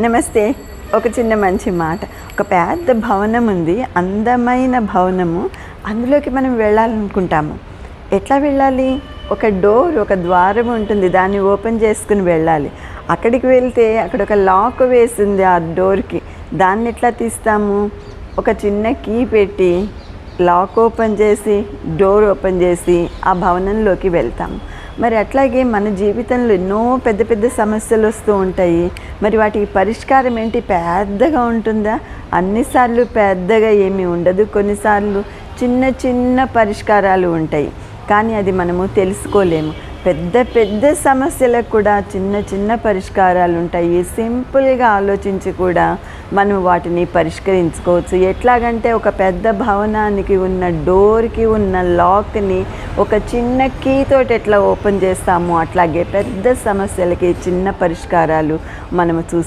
నమస్తే. ఒక చిన్న మంచి మాట. ఒక పెద్ద భవనం ఉంది. అందమైన భవనము. అందులోకి మనం వెళ్ళాలనుకుంటాము. ఎట్లా వెళ్ళాలి? ఒక డోర్, ఒక ద్వారం ఉంటుంది. దాన్ని ఓపెన్ చేసుకుని వెళ్ళాలి. అక్కడికి వెళ్తే అక్కడ ఒక లాక్ వేసింది ఆ డోర్‌కి. దాన్ని ఎట్లా తీస్తాము? ఒక చిన్న కీ పెట్టి లాక్ ఓపెన్ చేసి, డోర్ ఓపెన్ చేసి ఆ భవనంలోకి వెళ్తాము. మరి అట్లాగే మన జీవితంలో ఎన్నో పెద్ద పెద్ద సమస్యలు వస్తూ ఉంటాయి. మరి వాటికి పరిష్కారం ఏంటి? పెద్దగా ఉంటుందా? అన్నిసార్లు పెద్దగా ఏమీ ఉండదు. కొన్నిసార్లు చిన్న చిన్న పరిష్కారాలు ఉంటాయి. కానీ అది మనము తెలుసుకోలేము. పెద్ద పెద్ద సమస్యలకు కూడా చిన్న చిన్న పరిష్కారాలు ఉంటాయి. సింపుల్గా ఆలోచించి కూడా మనం వాటిని పరిష్కరించుకోవచ్చు. ఎట్లాగంటే ఒక పెద్ద భవనానికి ఉన్న డోర్‌కి ఉన్న లాక్‌ని ఒక చిన్న కీ తోటి ఎట్లా ఓపెన్ చేస్తామో అట్లాగే పెద్ద సమస్యలకి చిన్న పరిష్కారాలు మనము